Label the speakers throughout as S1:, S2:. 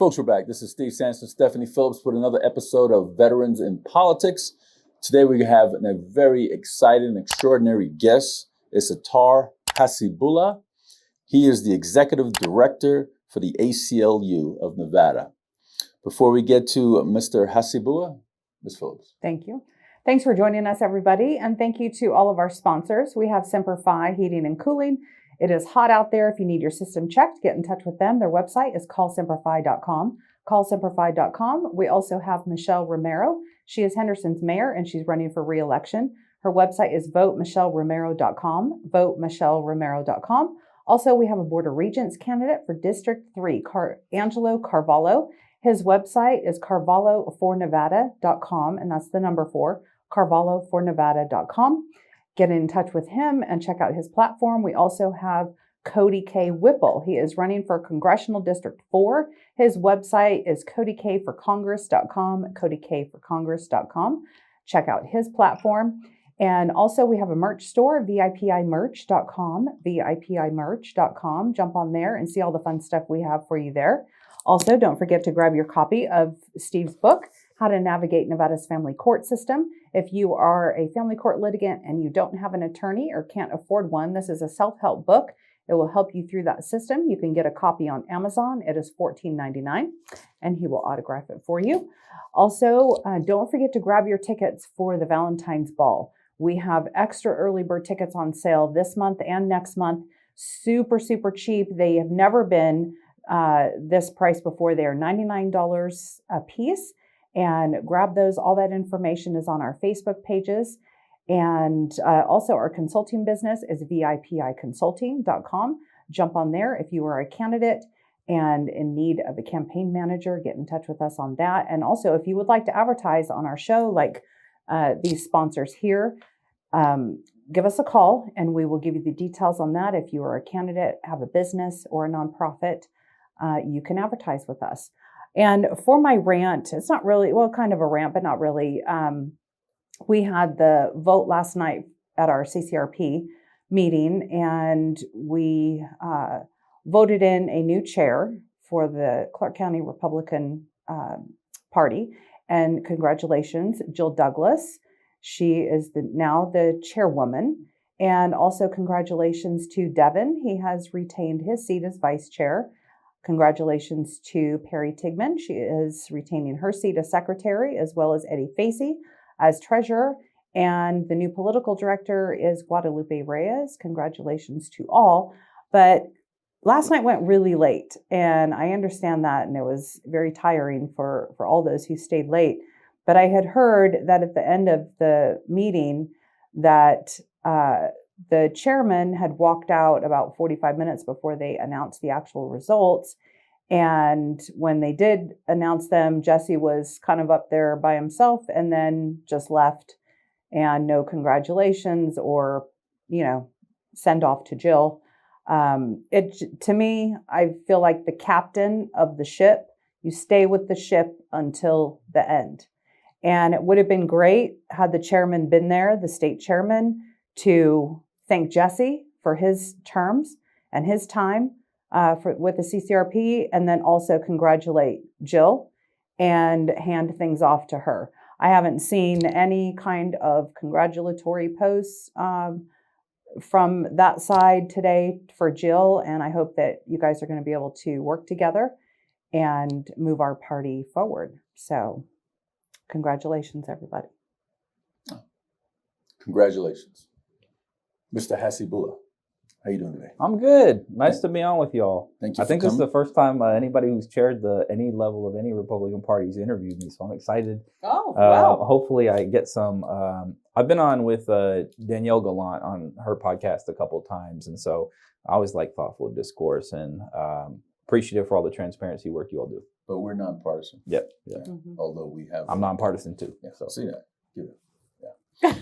S1: Folks, we're back. This is Steve Sanson, Stephanie Phillips with another episode of Veterans in Politics. Today we have a very exciting, extraordinary guest. It's Athar Haseebullah. He is the Executive Director for the ACLU of Nevada. Before we get to Mr. Haseebullah, Ms. Phillips.
S2: Thank you. Thanks for joining us, everybody. And thank you to all of our sponsors. We have Semper Fi Heating and Cooling. It is hot out there. If you need your system checked, get in touch with them. Their website is callsemperfi.com. Callsemperfi.com. We also have Michelle Romero. She is Henderson's mayor and she's running for re-election. Her website is votemichelleromero.com. Votemichelleromero.com. Also, we have a Board of Regents candidate for District 3, Angelo Carvalho. His website is carvalhofornevada.com, and that's the number 4, carvalhofornevada.com. Get in touch with him and check out his platform. We also have Cody K. Whipple. He is running for Congressional District 4. His website is codykforcongress.com, codykforcongress.com. Check out his platform. And also we have a merch store, vipimerch.com, vipimerch.com. Jump on there and see all the fun stuff we have for you there. Also, don't forget to grab your copy of Steve's book, How to Navigate Nevada's Family Court System. If you are a family court litigant and you don't have an attorney or can't afford one, this is a self-help book. It will help you through that system. You can get a copy on Amazon. It is $14.99, and he will autograph it for you. Also, don't forget to grab your tickets for the Valentine's Ball. We have extra early bird tickets on sale this month and next month. Super, super cheap. They have never been this price before. They are $99 a piece. And grab those. All that information is on our Facebook pages. And also our consulting business is vipiconsulting.com. Jump on there if you are a candidate and in need of a campaign manager, get in touch with us on that. And also if you would like to advertise on our show, like these sponsors here, give us a call and we will give you the details on that. If you are a candidate, have a business or a nonprofit, you can advertise with us. And for my rant, it's not really, well, kind of a rant, but not really. We had the vote last night at our CCRP meeting, and we voted in a new chair for the Clark County Republican Party. And congratulations, Jill Douglas. She is now the chairwoman. And also congratulations to Devin. He has retained his seat as vice chair. Congratulations to Perry Tigman. She is retaining her seat as secretary, as well as Eddie Facey as treasurer. And the new political director is Guadalupe Reyes. Congratulations to all. But last night went really late, and I understand that, and it was very tiring for all those who stayed late. But I had heard that at the end of the meeting that the chairman had walked out about 45 minutes before they announced the actual results. And when they did announce them, Jesse was kind of up there by himself and then just left, and no congratulations or, send off to Jill. To me, I feel like the captain of the ship, you stay with the ship until the end. And it would have been great had the chairman been there, the state chairman, to thank Jesse for his terms and his time with the CCRP, and then also congratulate Jill and hand things off to her. I haven't seen any kind of congratulatory posts from that side today for Jill, and I hope that you guys are going to be able to work together and move our party forward. So congratulations, everybody.
S1: Congratulations. Mr. Haseebullah, how you doing today?
S3: I'm good. Nice to be on with y'all.
S1: Thank you.
S3: I think this is the first time anybody who's chaired any level of any Republican Party's interviewed me, so I'm excited.
S2: Oh, wow.
S3: Hopefully I get some. I've been on with Danielle Gallant on her podcast a couple of times, and so I always like thoughtful discourse and appreciative for all the transparency work you all do.
S1: But we're nonpartisan.
S3: Yep.
S1: Yeah. Mm-hmm. Although we have.
S3: I'm nonpartisan too.
S1: Yeah. So see that. Give it. Yeah.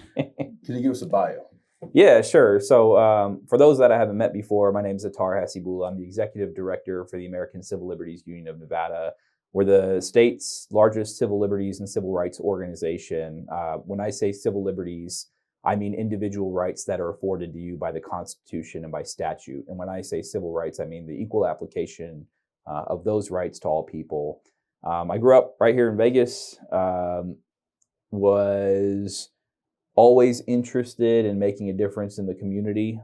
S1: Can you give us a bio?
S3: Yeah, sure. So for those that I haven't met before, my name is Athar Haseebullah. I'm the Executive Director for the American Civil Liberties Union of Nevada. We're the state's largest civil liberties and civil rights organization. When I say civil liberties, I mean individual rights that are afforded to you by the Constitution and by statute. And when I say civil rights, I mean the equal application of those rights to all people. I grew up right here in Vegas, was always interested in making a difference in the community.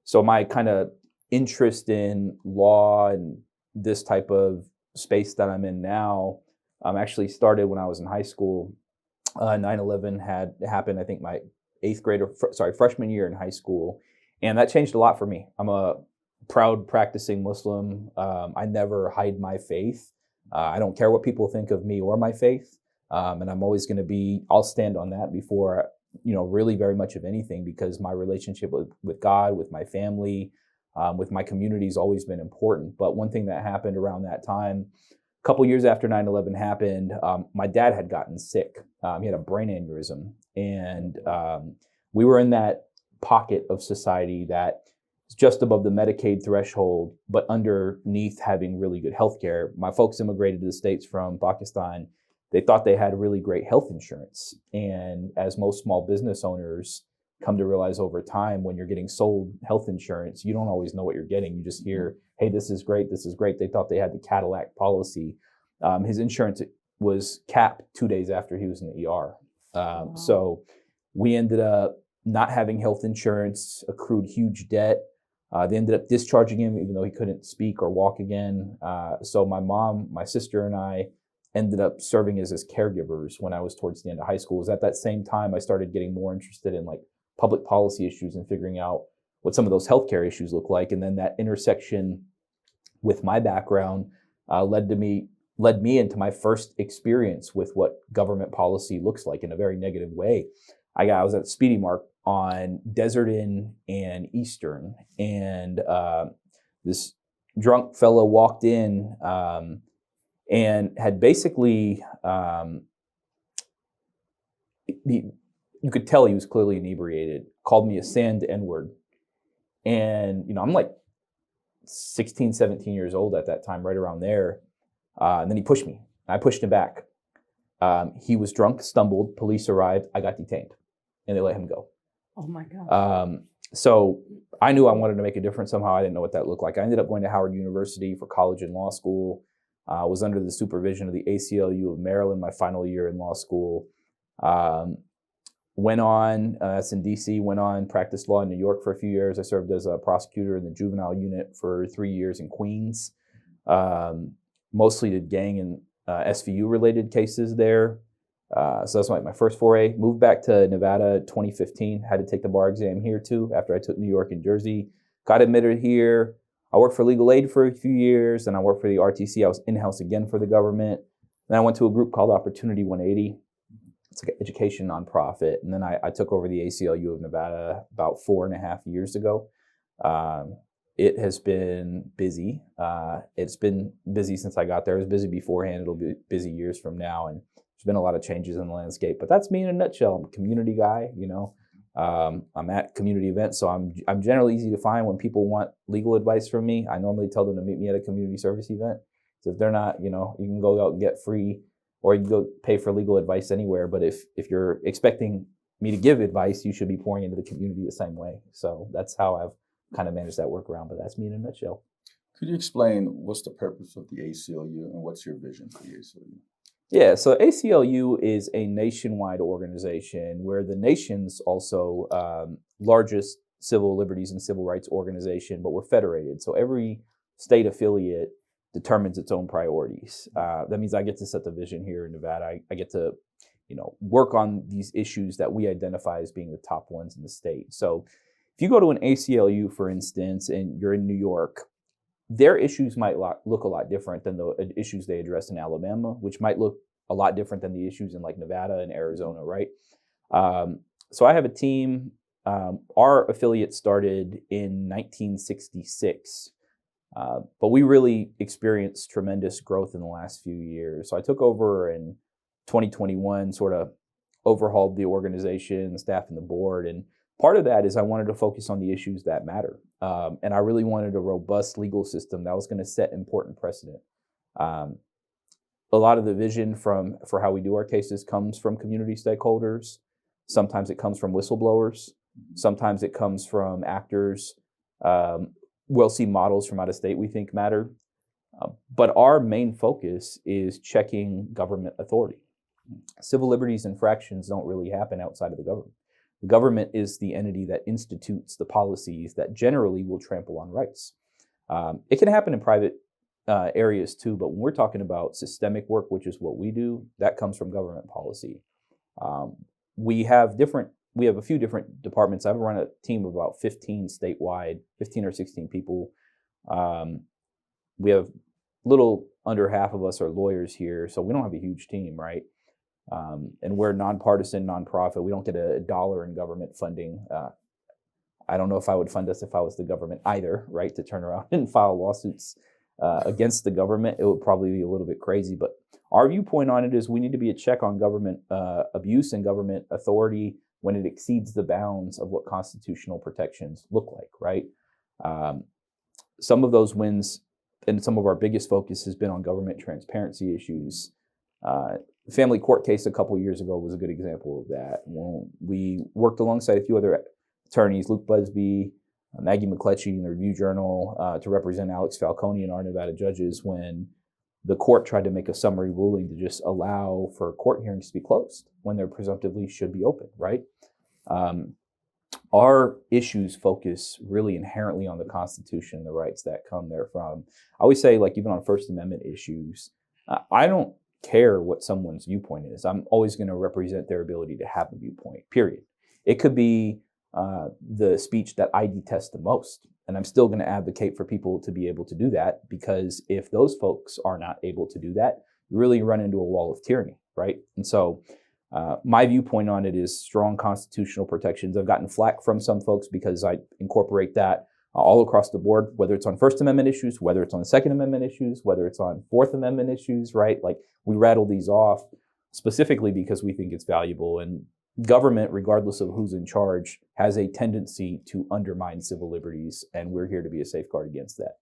S3: So my kind of interest in law and this type of space that I'm in now actually started when I was in high school. 9/11 had happened, I think my freshman year in high school. And that changed a lot for me. I'm a proud practicing Muslim. I never hide my faith. I don't care what people think of me or my faith. And I'm always going to I'll stand on that before, really very much of anything, because my relationship with God, with my family, with my community has always been important. But one thing that happened around that time, a couple years after 9/11 happened, my dad had gotten sick. He had a brain aneurysm. And we were in that pocket of society that is just above the Medicaid threshold, but underneath having really good health care. My folks immigrated to the States from Pakistan. They thought they had really great health insurance. And as most small business owners come to realize over time, when you're getting sold health insurance, you don't always know what you're getting. You just hear, hey, this is great, this is great. They thought they had the Cadillac policy. His insurance was capped 2 days after he was in the ER.
S2: Wow.
S3: So we ended up not having health insurance, accrued huge debt. They ended up discharging him, even though he couldn't speak or walk again. So my mom, my sister, and I ended up serving as his caregivers when I was towards the end of high school. It was at that same time I started getting more interested in like public policy issues and figuring out what some of those healthcare issues look like. And then that intersection with my background led me into my first experience with what government policy looks like in a very negative way. I was at Speedy Mark on Desert Inn and Eastern, and this drunk fellow walked in and had basically, you could tell he was clearly inebriated, called me a sand N-word. And, I'm like 16, 17 years old at that time, right around there. And then he pushed me. I pushed him back. He was drunk, stumbled, police arrived, I got detained, and they let him go.
S2: Oh my gosh.
S3: So I knew I wanted to make a difference somehow. I didn't know what that looked like. I ended up going to Howard University for college and law school. Was under the supervision of the ACLU of Maryland my final year in law school. Went on, that's in DC, went on, practiced law in New York for a few years. I served as a prosecutor in the juvenile unit for 3 years in Queens. Mostly did gang and SVU related cases there. So that's like my first foray. Moved back to Nevada 2015, had to take the bar exam here too after I took New York and Jersey. Got admitted here. I worked for legal aid for a few years, and I worked for the RTC. I was in-house again for the government. Then I went to a group called Opportunity 180. It's like an education nonprofit. And then I took over the ACLU of Nevada about 4.5 years ago. It has been busy. It's been busy since I got there. It was busy beforehand. It'll be busy years from now. And there's been a lot of changes in the landscape. But that's me in a nutshell. I'm a community guy, I'm at community events, so I'm generally easy to find when people want legal advice from me. I normally tell them to meet me at a community service event. So if they're not, you can go out and get free, or you can go pay for legal advice anywhere. But if you're expecting me to give advice, you should be pouring into the community the same way. So that's how I've kind of managed that workaround. But that's me in a nutshell.
S1: Could you explain what's the purpose of the ACLU and what's your vision for the ACLU?
S3: Yeah, so ACLU is a nationwide organization. We're the nation's also largest civil liberties and civil rights organization, but we're federated. So every state affiliate determines its own priorities. That means I get to set the vision here in Nevada. I get to, work on these issues that we identify as being the top ones in the state. So if you go to an ACLU, for instance, and you're in New York, their issues might look a lot different than the issues they address in Alabama, which might look a lot different than the issues in like Nevada and Arizona, right? So I have a team. Our affiliate started in 1966, but we really experienced tremendous growth in the last few years. So I took over in 2021, sort of overhauled the organization, the staff, and the board. And part of that is I wanted to focus on the issues that matter. And I really wanted a robust legal system that was going to set important precedent. A lot of the vision for how we do our cases comes from community stakeholders. Sometimes it comes from whistleblowers. Sometimes it comes from actors. we'll see models from out of state we think matter. But our main focus is checking government authority. Civil liberties infractions don't really happen outside of the government. The government is the entity that institutes the policies that generally will trample on rights. It can happen in private areas too, but when we're talking about systemic work, which is what we do, that comes from government policy. We have a few different departments. I've run a team of about 15 statewide, 15 or 16 people. We have little under half of us are lawyers here, so we don't have a huge team, right? And we're nonpartisan, nonprofit. We don't get a dollar in government funding. I don't know if I would fund us if I was the government either, right? To turn around and file lawsuits against the government, it would probably be a little bit crazy. But our viewpoint on it is we need to be a check on government abuse and government authority when it exceeds the bounds of what constitutional protections look like, right? Some of those wins and some of our biggest focus has been on government transparency issues. Family court case a couple of years ago was a good example of that. When we worked alongside a few other attorneys, Luke Busby, Maggie McCletchy in the Review Journal, to represent Alex Falcone and our Nevada judges when the court tried to make a summary ruling to just allow for court hearings to be closed when there presumptively should be open, right? Our issues focus really inherently on the Constitution and the rights that come therefrom. I always say, like, even on First Amendment issues, I don't care what someone's viewpoint is. I'm always going to represent their ability to have a viewpoint, period. It could be the speech that I detest the most, and I'm still going to advocate for people to be able to do that, because if those folks are not able to do that, you really run into a wall of tyranny, right? And so my viewpoint on it is strong constitutional protections. I've gotten flack from some folks because I incorporate that all across the board, whether it's on First Amendment issues, whether it's on Second Amendment issues, whether it's on Fourth Amendment issues, right? Like, we rattle these off specifically because we think it's valuable. And government, regardless of who's in charge, has a tendency to undermine civil liberties, and we're here to be a safeguard against that.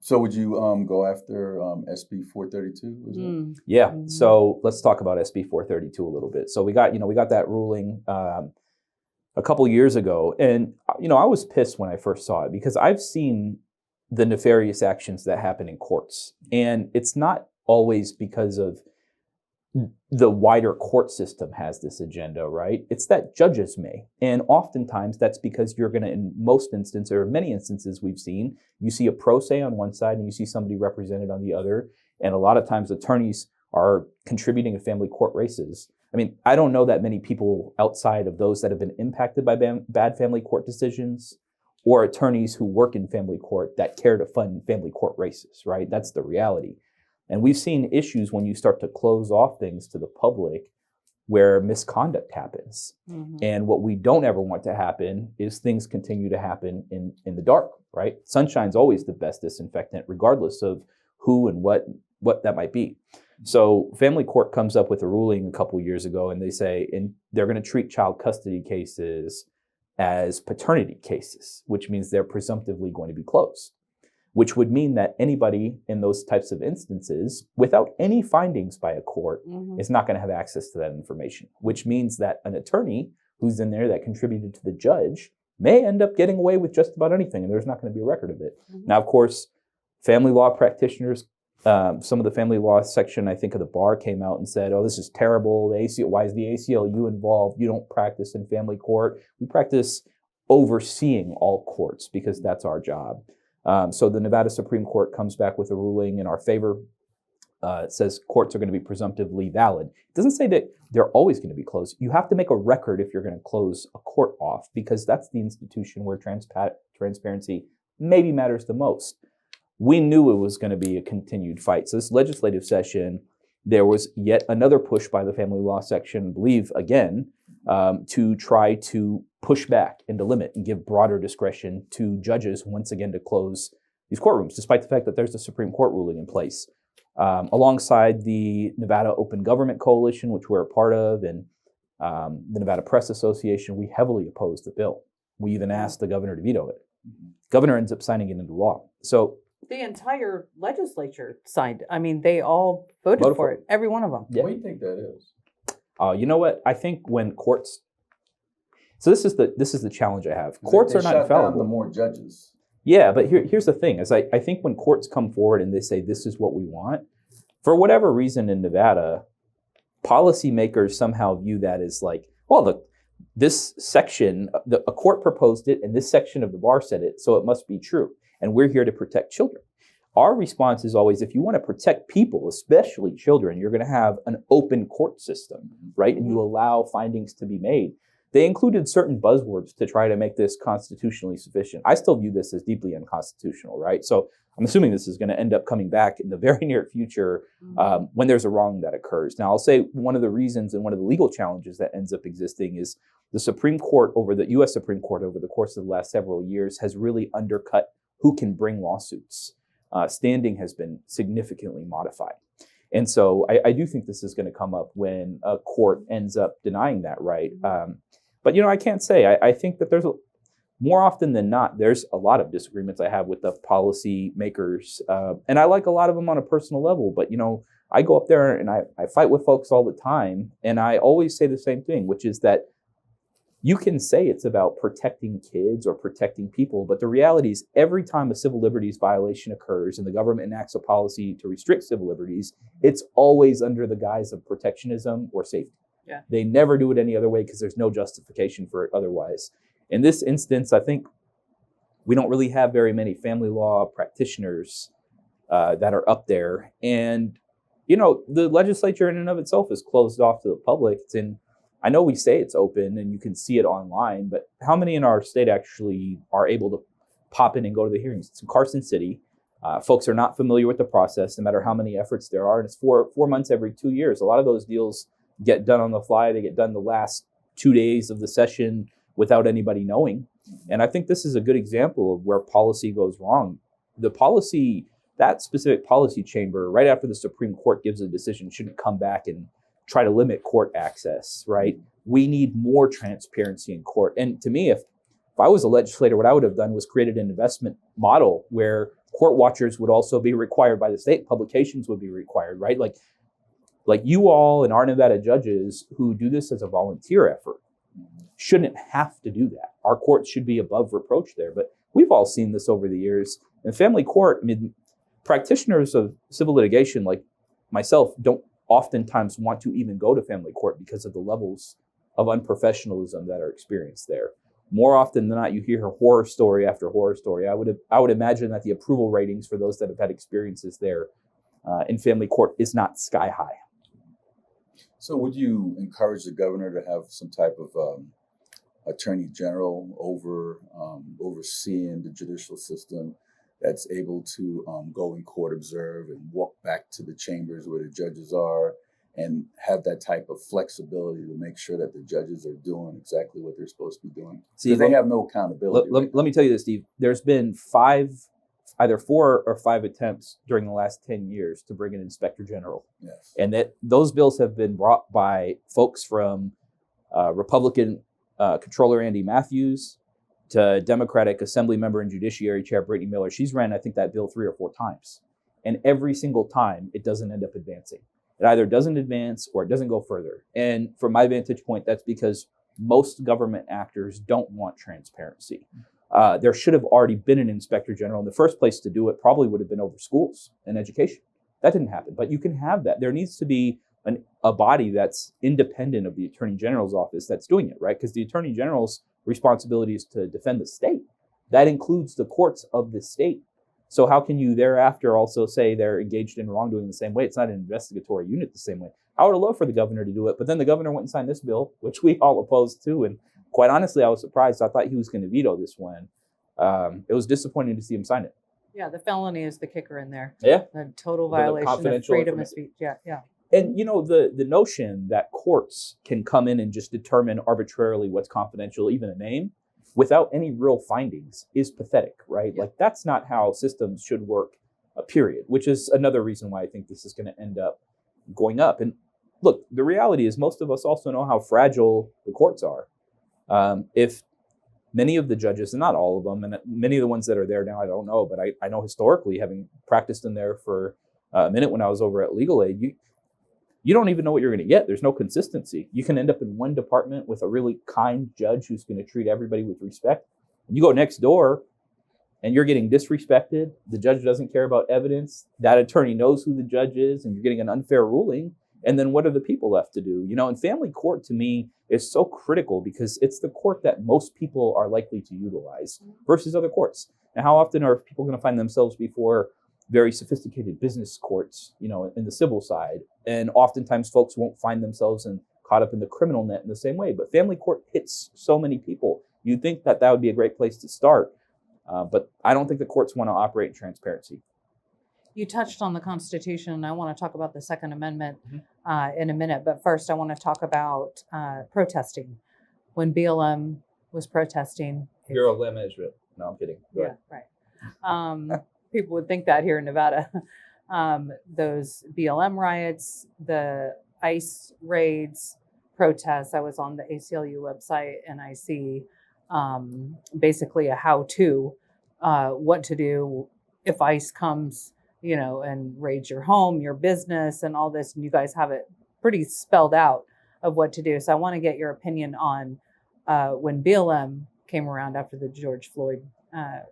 S1: So would you go after SB 432?
S3: Yeah. So let's talk about SB 432 a little bit. So we got that ruling a couple years ago, and I was pissed when I first saw it because I've seen the nefarious actions that happen in courts, and it's not always because of the wider court system has this agenda, right? It's that judges may. And oftentimes that's because you're going to, in most instances, or many instances we've seen, you see a pro se on one side and you see somebody represented on the other. And a lot of times attorneys are contributing to family court races. I mean, I don't know that many people outside of those that have been impacted by bad family court decisions or attorneys who work in family court that care to fund family court races, right? That's the reality. And we've seen issues when you start to close off things to the public where misconduct happens. Mm-hmm. And what we don't ever want to happen is things continue to happen in the dark, right? Sunshine's always the best disinfectant, regardless of who and what that might be. So family court comes up with a ruling a couple years ago, and they say they're going to treat child custody cases as paternity cases, which means they're presumptively going to be closed, which would mean that anybody in those types of instances, without any findings by a court, is not going to have access to that information, which means that an attorney who's in there that contributed to the judge may end up getting away with just about anything, and there's not going to be a record of it. Mm-hmm. Now, of course, family law practitioners, some of the family law section, I think, of the bar came out and said, oh, this is terrible. Why is the ACLU involved? You don't practice in family court. We practice overseeing all courts because that's our job. So the Nevada Supreme Court comes back with a ruling in our favor. It says courts are going to be presumptively valid. It doesn't say that they're always going to be closed. You have to make a record if you're going to close a court off, because that's the institution where transparency maybe matters the most. We knew it was going to be a continued fight. So this legislative session, there was yet another push by the family law section, I believe, again, to try to push back and to limit and give broader discretion to judges once again to close these courtrooms, despite the fact that there's a Supreme Court ruling in place. Alongside the Nevada Open Government Coalition, which we're a part of, and the Nevada Press Association, we heavily opposed the bill. We even asked the governor to veto it. Governor ends up signing it into law. So
S2: the entire legislature signed. I mean, they all voted for it. Every one of them.
S1: Yeah. What do you think that is?
S3: You know what? I think when courts. So this is the challenge I have. Courts are not infallible.
S1: Down the more judges.
S3: Yeah, but here's the thing: is I think when courts come forward and they say this is what we want, for whatever reason in Nevada, policymakers somehow view that as like, well, this section, a court proposed it, and this section of the bar said it, so it must be true. And we're here to protect children. Our response is always, if you want to protect people, especially children, you're going to have an open court system, right? And you allow findings to be made. They included certain buzzwords to try to make this constitutionally sufficient. I still view this as deeply unconstitutional, right? So I'm assuming this is going to end up coming back in the very near future when there's a wrong that occurs. Now, I'll say one of the reasons and one of the legal challenges that ends up existing is the Supreme Court the U.S. Supreme Court over the course of the last several years has really undercut who can bring lawsuits. Standing has been significantly modified. And so I do think this is going to come up when a court ends up denying that right. But, I can't say. I think that more often than not, there's a lot of disagreements I have with the policy makers. And I like a lot of them on a personal level. But, I go up there and I fight with folks all the time. And I always say the same thing, which is that you can say it's about protecting kids or protecting people. But the reality is every time a civil liberties violation occurs and the government enacts a policy to restrict civil liberties, it's always under the guise of protectionism or safety.
S2: Yeah.
S3: They never do it any other way because there's no justification for it otherwise. In this instance, I think we don't really have very many family law practitioners that are up there. And, the legislature in and of itself is closed off to the public. I know we say it's open and you can see it online, but how many in our state actually are able to pop in and go to the hearings? It's in Carson City. Folks are not familiar with the process, no matter how many efforts there are. And it's 4 months every 2 years. A lot of those deals get done on the fly. They get done the last 2 days of the session without anybody knowing. And I think this is a good example of where policy goes wrong. That specific policy chamber, right after the Supreme Court gives a decision, shouldn't come back and try to limit court access, right? We need more transparency in court. And to me, if I was a legislator, what I would have done was created an investment model where court watchers would also be required by the state, publications would be required, right? Like you all and our Nevada judges who do this as a volunteer effort shouldn't have to do that. Our courts should be above reproach there. But we've all seen this over the years. In family court, practitioners of civil litigation like myself don't oftentimes want to even go to family court because of the levels of unprofessionalism that are experienced there. More often than not, you hear horror story after horror story. I would imagine that the approval ratings for those that have had experiences there in family court is not sky high.
S1: So would you encourage the governor to have some type of attorney general overseeing the judicial system that's able to go in court, observe, and walk back to the chambers where the judges are and have that type of flexibility to make sure that the judges are doing exactly what they're supposed to be doing? Because they have no accountability.
S3: Let me tell you this, Steve. There's been either 4 or 5 attempts during the last 10 years to bring an inspector general.
S1: Yes.
S3: And that those bills have been brought by folks from Republican Controller Andy Matthews to Democratic Assembly Member and Judiciary Chair Brittany Miller. She's ran, I think, that bill 3 or 4 times. And every single time, it doesn't end up advancing. It either doesn't advance or it doesn't go further. And from my vantage point, that's because most government actors don't want transparency. There should have already been an inspector general. In the first place to do it probably would have been over schools and education. That didn't happen, but you can have that. There needs to be a body that's independent of the Attorney General's office that's doing it, right? Because the Attorney General's responsibility is to defend the state. That includes the courts of the state. So how can you thereafter also say they're engaged in wrongdoing the same way? It's not an investigatory unit the same way. I would have loved for the governor to do it, but then the governor went and signed this bill, which we all opposed to. And quite honestly, I was surprised. I thought he was going to veto this one. It was disappointing to see him sign it.
S2: Yeah, the felony is the kicker in there.
S3: Yeah.
S2: The total violation of freedom of speech. Yeah.
S3: And, the notion that courts can come in and just determine arbitrarily what's confidential, even a name, without any real findings is pathetic, right?
S2: Yeah.
S3: Like, that's not how systems should work, period, which is another reason why I think this is going to end up going up. And look, the reality is most of us also know how fragile the courts are. If many of the judges, and not all of them, and many of the ones that are there now, I don't know, but I know historically, having practiced in there for a minute when I was over at Legal Aid, you don't even know what you're going to get. There's no consistency. You can end up in one department with a really kind judge who's going to treat everybody with respect. You go next door, and you're getting disrespected, the judge doesn't care about evidence, that attorney knows who the judge is, and you're getting an unfair ruling, and then what are the people left to do? And family court to me is so critical because it's the court that most people are likely to utilize versus other courts. Now, how often are people going to find themselves before very sophisticated business courts, in the civil side? And oftentimes folks won't find themselves caught up in the criminal net in the same way. But family court hits so many people. You'd think that would be a great place to start. But I don't think the courts want to operate in transparency.
S2: You touched on the Constitution, and I want to talk about the Second Amendment in a minute. But first, I want to talk about protesting. When BLM was protesting.
S3: Bureau of Land Management. No, I'm kidding. Go ahead.
S2: Right. People would think that here in Nevada. Those BLM riots, the ICE raids, protests. I was on the ACLU website, and I see basically a how-to, what to do if ICE comes, and raids your home, your business, and all this. And you guys have it pretty spelled out of what to do. So I want to get your opinion on when BLM came around after the George Floyd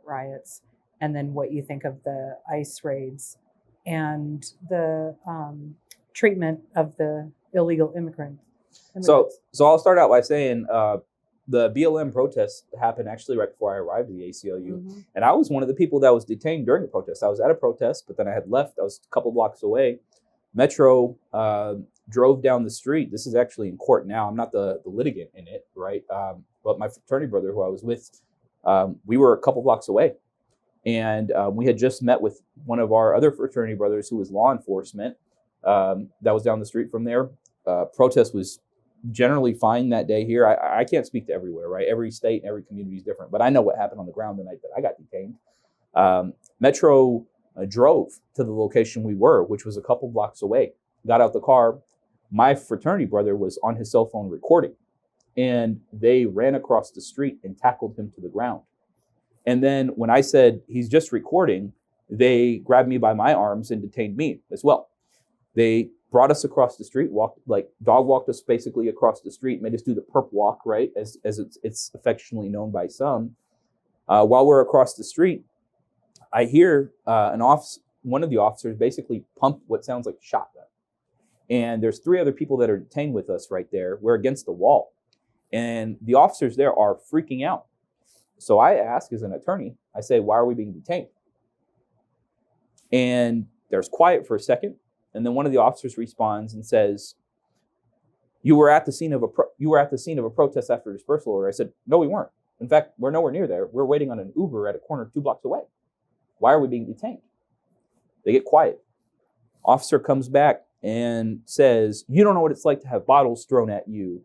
S2: riots, and then what you think of the ICE raids and the treatment of the illegal immigrants.
S3: So I'll start out by saying the BLM protests happened actually right before I arrived at the ACLU. And I was one of the people that was detained during the protest. I was at a protest, but then I had left. I was a couple blocks away. Metro drove down the street. This is actually in court now. I'm not the litigant in it, right? But my fraternity brother who I was with, we were a couple blocks away. And we had just met with one of our other fraternity brothers who was law enforcement that was down the street from there. Protest was generally fine that day here. I can't speak to everywhere, right? Every state and every community is different, but I know what happened on the ground the night that I got detained. Metro drove to the location we were, which was a couple blocks away, got out the car. My fraternity brother was on his cell phone recording, and they ran across the street and tackled him to the ground. And then when I said he's just recording, they grabbed me by my arms and detained me as well. They brought us across the street, dog walked us basically across the street, made us do the perp walk, right, as it's affectionately known by some. While we're across the street, I hear one of the officers basically pump what sounds like a shotgun. And there's 3 other people that are detained with us right there. We're against the wall. And the officers there are freaking out. So I ask as an attorney, I say, why are we being detained? And there's quiet for a second. And then one of the officers responds and says, you were at the scene of a protest after a dispersal order. I said, no, we weren't. In fact, we're nowhere near there. We're waiting on an Uber at a corner 2 blocks away. Why are we being detained? They get quiet. Officer comes back and says, you don't know what it's like to have bottles thrown at you.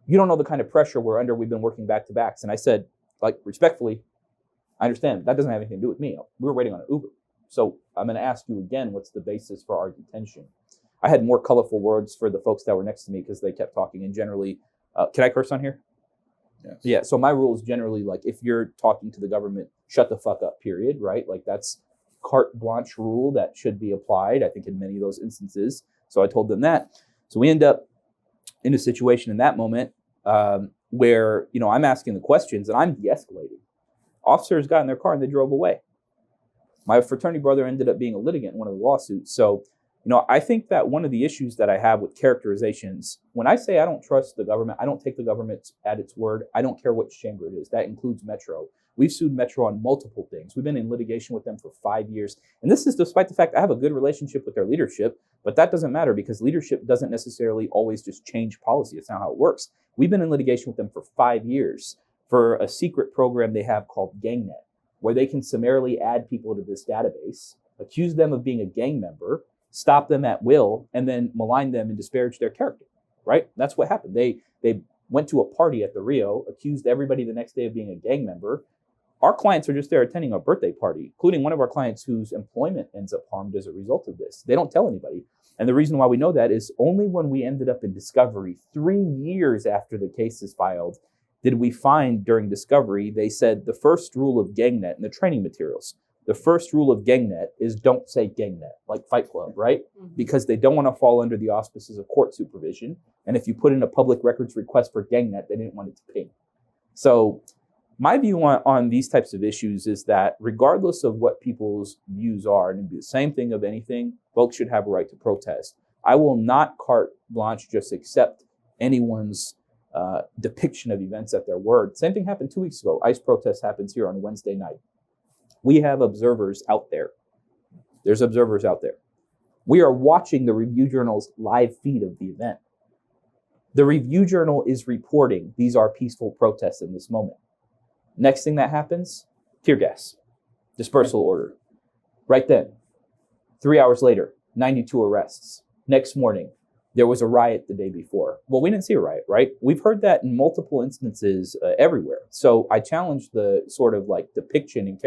S3: You don't know the kind of pressure we're under. We've been working back to backs. And I said, respectfully, I understand. That doesn't have anything to do with me. We were waiting on an Uber. So I'm going to ask you again, what's the basis for our detention? I had more colorful words for the folks that were next to me because they kept talking. And generally, can I curse on here?
S1: Yes.
S3: Yeah. So my rule is generally if you're talking to the government, shut the fuck up, period. Right? That's carte blanche rule that should be applied, I think, in many of those instances. So I told them that. So we end up in a situation in that moment where, I'm asking the questions and I'm de-escalating. Officers got in their car and they drove away. My fraternity brother ended up being a litigant in one of the lawsuits. So, I think that one of the issues that I have with characterizations, when I say I don't trust the government, I don't take the government at its word. I don't care which chamber it is. That includes Metro. We've sued Metro on multiple things. We've been in litigation with them for 5 years. And this is despite the fact I have a good relationship with their leadership, but that doesn't matter because leadership doesn't necessarily always just change policy. It's not how it works. We've been in litigation with them for 5 years for a secret program they have called GangNet, where they can summarily add people to this database, accuse them of being a gang member, stop them at will, and then malign them and disparage their character, right? That's what happened. They went to a party at the Rio, accused everybody the next day of being a gang member. Our clients are just there attending a birthday party, including one of our clients whose employment ends up harmed as a result of this. They don't tell anybody. And the reason why we know that is only when we ended up in discovery 3 years after the case is filed did we find during discovery, they said the first rule of GangNet in the training materials, the first rule of GangNet is don't say GangNet, like Fight Club, right? Mm-hmm. Because they don't want to fall under the auspices of court supervision. And if you put in a public records request for GangNet, they didn't want it to ping. So my view on these types of issues is that regardless of what people's views are, and it'd be the same thing of anything, folks should have a right to protest. I will not carte blanche just accept anyone's depiction of events at their word. Same thing happened 2 weeks ago. ICE protest happens here on Wednesday night. We have observers out there. There's observers out there. We are watching the Review Journal's live feed of the event. The Review Journal is reporting these are peaceful protests in this moment. Next thing that happens, tear gas, dispersal order. Right then, 3 hours later, 92 arrests. Next morning, there was a riot the day before. Well, we didn't see a riot, right? We've heard that in multiple instances everywhere. So I challenge the sort of like depiction and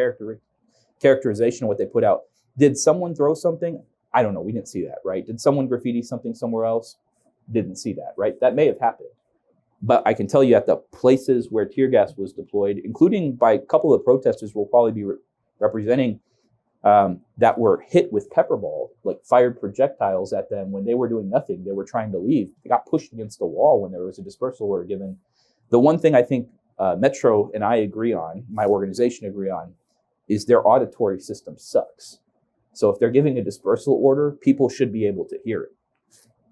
S3: characterization of what they put out. Did someone throw something? I don't know. We didn't see that, right? Did someone graffiti something somewhere else? Didn't see that, right? That may have happened. But I can tell you at the places where tear gas was deployed, including by a couple of protesters we'll probably be representing that were hit with pepper ball, like fired projectiles at them when they were doing nothing. They were trying to leave. They got pushed against the wall when there was a dispersal order given. The one thing I think Metro and I agree on, my organization agree on, is their auditory system sucks. So if they're giving a dispersal order, people should be able to hear it.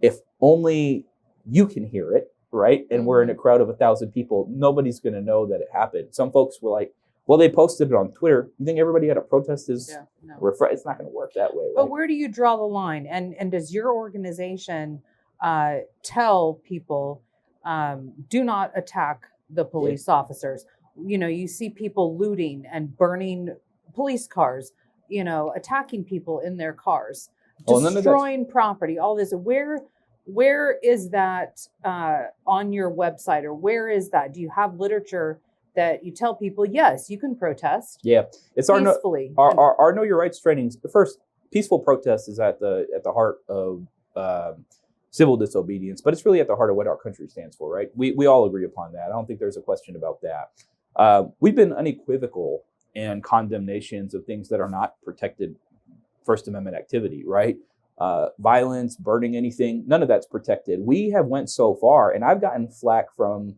S3: If only you can hear it, right? And we're in a crowd of 1,000 people, nobody's going to know that it happened. Some folks were like, well, they posted it on Twitter. You think everybody had a protest is it's not going to work that way, right?
S2: But where do you draw the line? And does your organization tell people do not attack the police officers? You know, you see people looting and burning police cars, you know, attacking people in their cars, destroying property, all this. Where is that on your website, or where is that? Do you have literature that you tell people, yes, you can protest?
S3: Yeah, it's
S2: peacefully.
S3: Our Know Your Rights trainings. First, peaceful protest is at the heart of civil disobedience, but it's really at the heart of what our country stands for, right? We all agree upon that. I don't think there's a question about that. We've been unequivocal in condemnations of things that are not protected First Amendment activity, right? Violence, burning anything, none of that's protected. We have went so far, and I've gotten flack from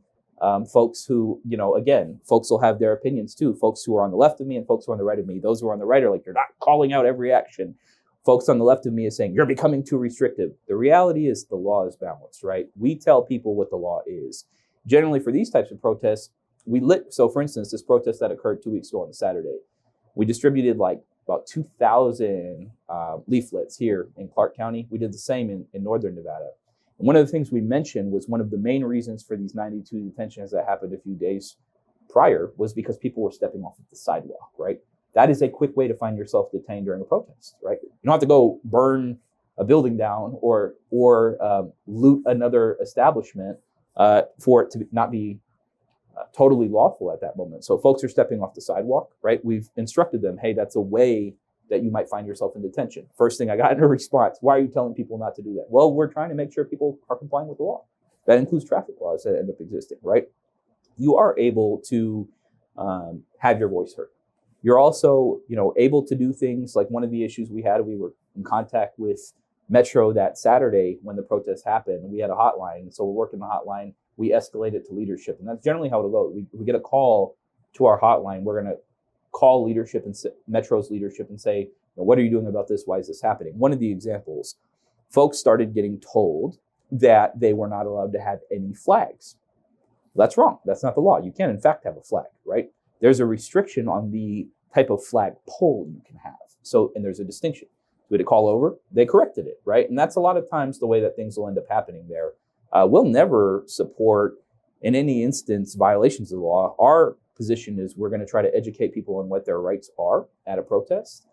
S3: folks who, you know, again, folks will have their opinions too. Folks who are on the left of me and folks who are on the right of me. Those who are on the right are like, you're not calling out every action. Folks on the left of me is saying, you're becoming too restrictive. The reality is the law is balanced, right? We tell people what the law is. Generally, for these types of protests, so for instance, this protest that occurred 2 weeks ago on Saturday, we distributed like about 2,000 leaflets here in Clark County. We did the same in Northern Nevada. And one of the things we mentioned was one of the main reasons for these 92 detentions that happened a few days prior was because people were stepping off of the sidewalk, right? That is a quick way to find yourself detained during a protest, right? You don't have to go burn a building down or loot another establishment for it to not be totally lawful at that moment. So folks are stepping off the sidewalk, right? We've instructed them, hey, that's a way that you might find yourself in detention. First thing I got in a response, why are you telling people not to do that? Well, we're trying to make sure people are complying with the law. That includes traffic laws that end up existing, right? You are able to have your voice heard. You're also, you know, able to do things like one of the issues we were in contact with Metro that Saturday when the protest happened. We had a hotline, so we're working the hotline. We escalate it to leadership, and that's generally how it'll go. We get a call to our hotline. We're going to call leadership and Metro's leadership and say, what are you doing about this? Why is this happening? One of the examples, folks started getting told that they were not allowed to have any flags. That's wrong. That's not the law. You can, in fact, have a flag, right? There's a restriction on the type of flag pole you can have. So, and there's a distinction. We had a call over, they corrected it, right? And that's a lot of times the way that things will end up happening there. We'll never support, in any instance, violations of the law. Our position is we're going to try to educate people on what their rights are at a protest.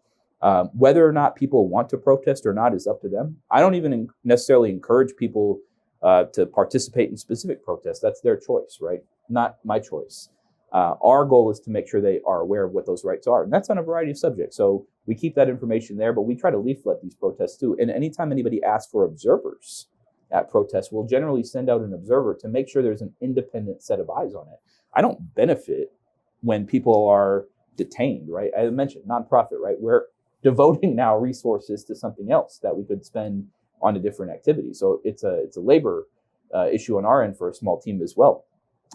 S3: Whether or not people want to protest or not is up to them. I don't even necessarily encourage people to participate in specific protests. That's their choice, right? Not my choice. Our goal is to make sure they are aware of what those rights are. And that's on a variety of subjects. So we keep that information there, but we try to leaflet these protests too. And anytime anybody asks for observers at protests, we'll generally send out an observer to make sure there's an independent set of eyes on it. I don't benefit when people are detained, right? I mentioned nonprofit, right? We're devoting now resources to something else that we could spend on a different activity. So it's a labor issue on our end for a small team as well.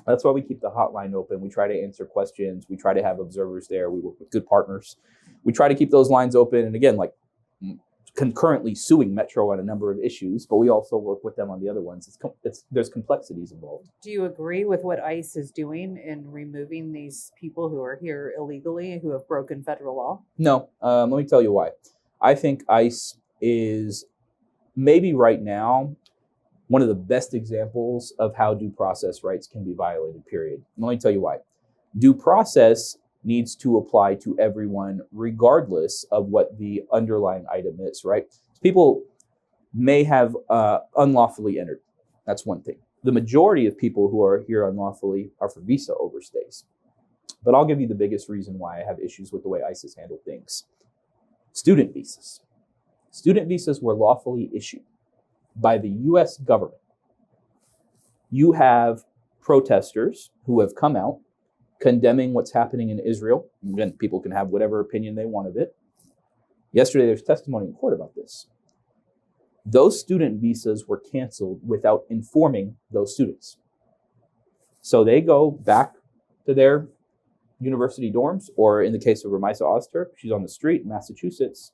S3: That's why we keep the hotline open. We try to answer questions. We try to have observers there. We work with good partners. We try to keep those lines open. And again, like concurrently suing Metro on a number of issues, but we also work with them on the other ones. There's complexities involved.
S2: Do you agree with what ICE is doing in removing these people who are here illegally, who have broken federal law?
S3: No. Let me tell you why. I think ICE is maybe right now one of the best examples of how due process rights can be violated, period. And let me tell you why. Due process needs to apply to everyone, regardless of what the underlying item is, right? People may have unlawfully entered. That's one thing. The majority of people who are here unlawfully are for visa overstays. But I'll give you the biggest reason why I have issues with the way ICE has handled things. Student visas. Student visas were lawfully issued by the US government. You have protesters who have come out condemning what's happening in Israel. Again, people can have whatever opinion they want of it. Yesterday, there's testimony in court about this. Those student visas were canceled without informing those students. So they go back to their university dorms, or in the case of Ramaisa Oster, she's on the street in Massachusetts.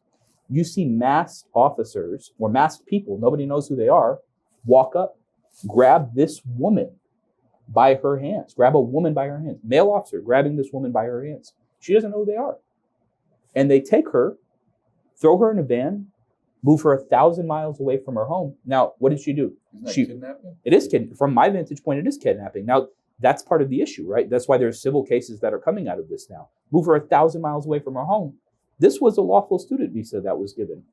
S3: You see masked officers or masked people, nobody knows who they are, walk up, grab this woman by her hands, grab a woman by her hands, male officer grabbing this woman by her hands. She doesn't know who they are. And they take her, throw her in a van, move her 1,000 miles away from her home. Now, what did she do?
S1: Isn't that kidnapping?
S3: It is kidnapping. From my vantage point, it is kidnapping. Now, that's part of the issue, right? That's why there's civil cases that are coming out of this now. Move her 1,000 miles away from her home. This was a lawful student visa that was given.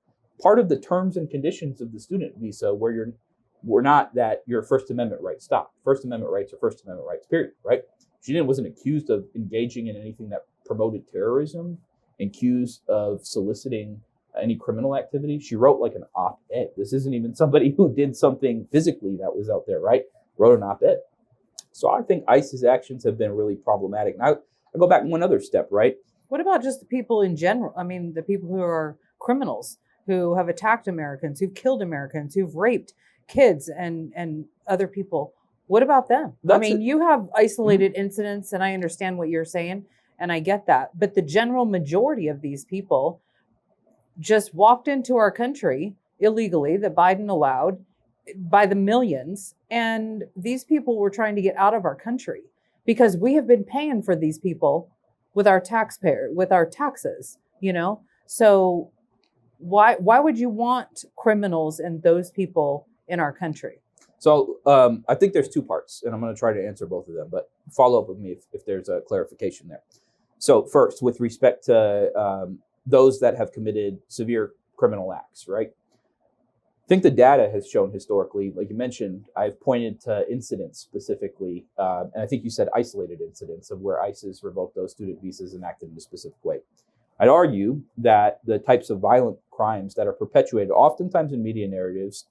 S3: Part of the terms and conditions of the student visa were not that your First Amendment rights stop. First Amendment rights are First Amendment rights, period, right? She wasn't accused of engaging in anything that promoted terrorism, accused of soliciting any criminal activity. She wrote like an op-ed. This isn't even somebody who did something physically that was out there, right? Wrote an op-ed. So I think ICE's actions have been really problematic. Now, I go back one other step, right?
S2: What about just the people in general? I mean, the people who are criminals, who have attacked Americans, who've killed Americans, who've raped kids and other people. What about them? You have isolated incidents, and I understand what you're saying, and I get that. But the general majority of these people just walked into our country illegally, that Biden allowed, by the millions. And these people were trying to get out of our country because we have been paying for these people with our taxes, So why would you want criminals and those people in our country?
S3: So I think there's two parts, and I'm going to try to answer both of them, but follow up with me if there's a clarification there. So first, with respect to those that have committed severe criminal acts, right? I think the data has shown historically, like you mentioned, I've pointed to incidents specifically, and I think you said isolated incidents of where ICE has revoked those student visas and acted in a specific way. I'd argue that the types of violent crimes that are perpetuated, oftentimes in media narratives,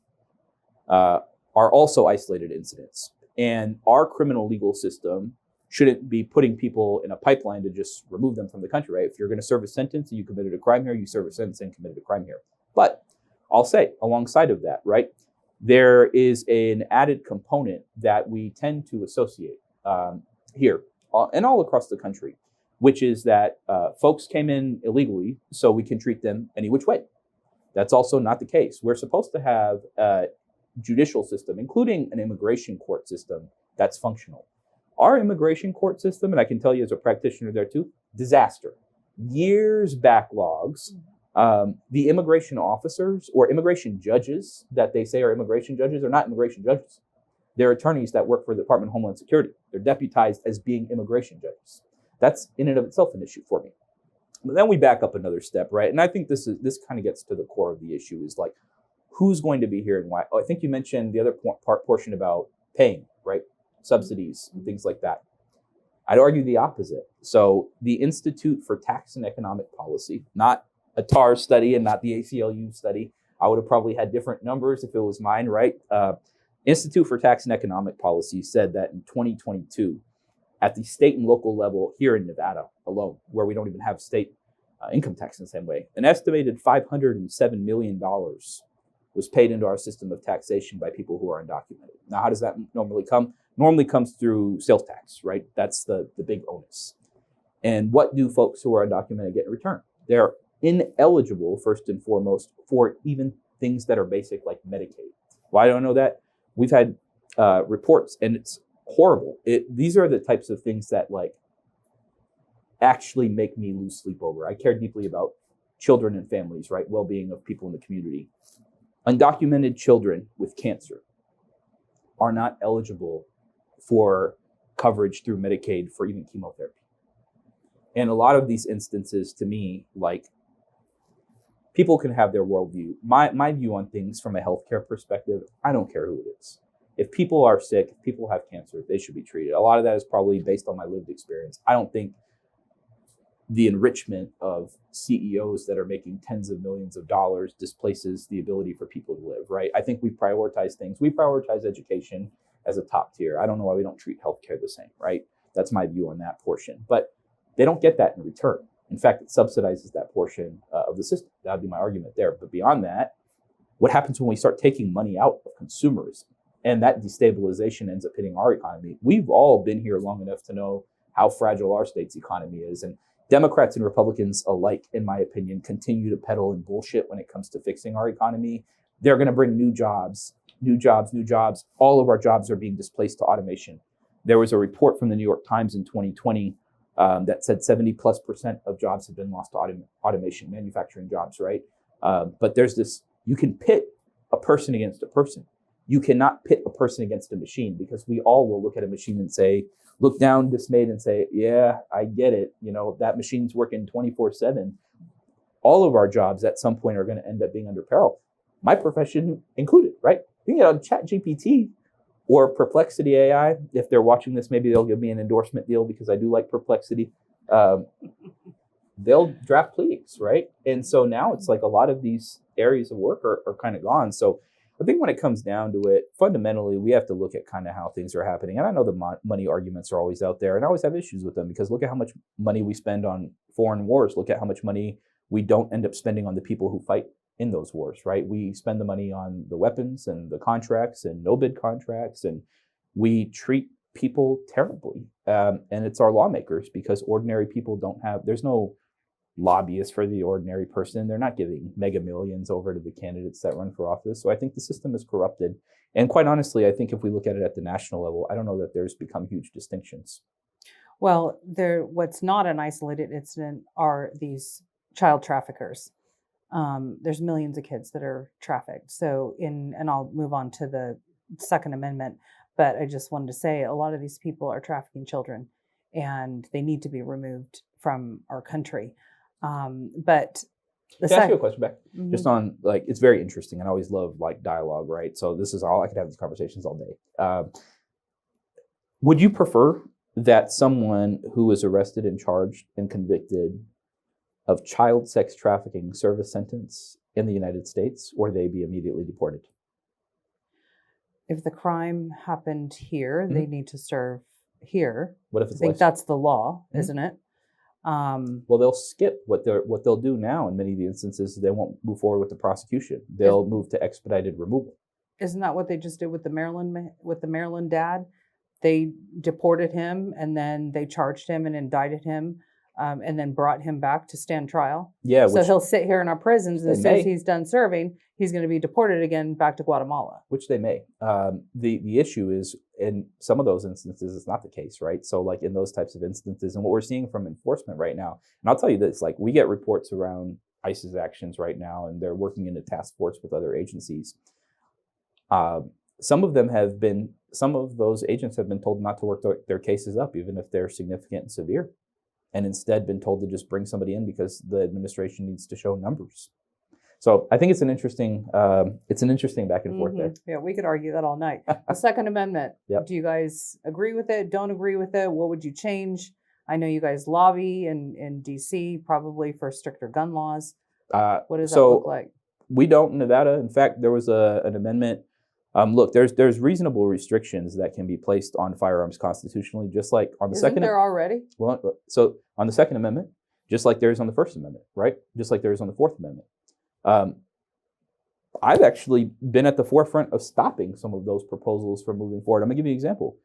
S3: are also isolated incidents. And our criminal legal system shouldn't be putting people in a pipeline to just remove them from the country, right? If you're going to serve a sentence and you committed a crime here, you serve a sentence and committed a crime here. But I'll say, alongside of that, right, there is an added component that we tend to associate here and all across the country, which is that folks came in illegally, so we can treat them any which way. That's also not the case. We're supposed to have a judicial system, including an immigration court system, that's functional. Our immigration court system, and I can tell you as a practitioner there too, disaster. Years backlogs. The immigration officers or immigration judges that they say are immigration judges are not immigration judges. They're attorneys that work for the Department of Homeland Security. They're deputized as being immigration judges. That's in and of itself an issue for me. But then we back up another step, right? And I think this kind of gets to the core of the issue is like, who's going to be here and why? I think you mentioned the other portion about paying, right? Subsidies and things like that. I'd argue the opposite. So the Institute for Tax and Economic Policy, not Athar study and not the ACLU study. I would have probably had different numbers if it was mine, right? Institute for Tax and Economic Policy said that in 2022, at the state and local level here in Nevada alone, where we don't even have state income tax in the same way, an estimated $507 million was paid into our system of taxation by people who are undocumented. Now, how does that normally come? normally comes through sales tax, right? That's the big onus. And what do folks who are undocumented get in return? They're ineligible, first and foremost, for even things that are basic like Medicaid. Why do I know that? We've had reports, and it's horrible. These are the types of things that like actually make me lose sleep over. I care deeply about children and families, right? Well-being of people in the community. Undocumented children with cancer are not eligible for coverage through Medicaid for even chemotherapy. And a lot of these instances, to me, like, people can have their worldview. My view on things from a healthcare perspective, I don't care who it is. If people are sick, if people have cancer, they should be treated. A lot of that is probably based on my lived experience. I don't think the enrichment of CEOs that are making tens of millions of dollars displaces the ability for people to live, right? I think we prioritize things. We prioritize education as a top tier. I don't know why we don't treat healthcare the same, right? That's my view on that portion. But they don't get that in return. In fact, it subsidizes that portion of the system. That would be my argument there. But beyond that, what happens when we start taking money out of consumers and that destabilization ends up hitting our economy? We've all been here long enough to know how fragile our state's economy is. And Democrats and Republicans alike, in my opinion, continue to peddle in bullshit when it comes to fixing our economy. They're going to bring new jobs. All of our jobs are being displaced to automation. There was a report from the New York Times in 2020 that said 70+% of jobs have been lost to automation, manufacturing jobs, right? But there's this, you can pit a person against a person. You cannot pit a person against a machine, because we all will look at a machine and say, look down dismayed and say, yeah, I get it. You know, that machine's working 24/7. All of our jobs at some point are going to end up being under peril. My profession included, right? You can get on ChatGPT or Perplexity AI. If they're watching this, maybe they'll give me an endorsement deal because I do like Perplexity. They'll draft pleadings, right? And so now it's like a lot of these areas of work are kind of gone. So I think when it comes down to it, fundamentally, we have to look at kind of how things are happening. And I know the money arguments are always out there, and I always have issues with them, because look at how much money we spend on foreign wars. Look at how much money we don't end up spending on the people who fight in those wars, right? We spend the money on the weapons and the contracts and no bid contracts, and we treat people terribly. And it's our lawmakers, because ordinary people there's no lobbyists for the ordinary person. They're not giving mega millions over to the candidates that run for office. So I think the system is corrupted. And quite honestly, I think if we look at it at the national level, I don't know that there's become huge distinctions.
S2: Well, what's not an isolated incident are these child traffickers. There's millions of kids that are trafficked. So and I'll move on to the Second Amendment, but I just wanted to say a lot of these people are trafficking children, and they need to be removed from our country. But
S3: Can I ask you a question back? Mm-hmm. Just on, like, it's very interesting, and I always love like dialogue, right? So this is all I could have these conversations all day. Would you prefer that someone who is arrested and charged and convicted of child sex trafficking serve a sentence in the United States, or they be immediately deported?
S2: If the crime happened here, they need to serve here.
S3: What if it's
S2: I think that's the law, isn't it?
S3: Well, they'll skip what they'll do now. In many of the instances, they won't move forward with the prosecution. They'll move to expedited removal.
S2: Isn't that what they just did with the Maryland dad? They deported him, and then they charged him and indicted him, and then brought him back to stand trial.
S3: Yeah.
S2: So he'll sit here in our prisons, and as soon as he's done serving, he's going to be deported again back to Guatemala. Which
S3: they may. The issue is, in some of those instances, it's not the case, right? So like in those types of instances, and what we're seeing from enforcement right now, and I'll tell you this, like, we get reports around ICE's actions right now, and they're working in a task force with other agencies. Some of those agents have been told not to work their cases up, even if they're significant and severe, and instead been told to just bring somebody in because the administration needs to show numbers. So I think it's an interesting back and forth there.
S2: Yeah, we could argue that all night. The Second Amendment.
S3: Yep.
S2: Do you guys agree with it? Don't agree with it? What would you change? I know you guys lobby in DC probably for stricter gun laws. What does that look like?
S3: We don't in Nevada. In fact, there was an amendment. Look, there's reasonable restrictions that can be placed on firearms constitutionally, just like on the
S2: Isn't
S3: Second.
S2: there already?
S3: Well, so on the Second Amendment, just like there is on the First Amendment, right? Just like there is on the Fourth Amendment. I've actually been at the forefront of stopping some of those proposals from moving forward. I'm gonna give you an example.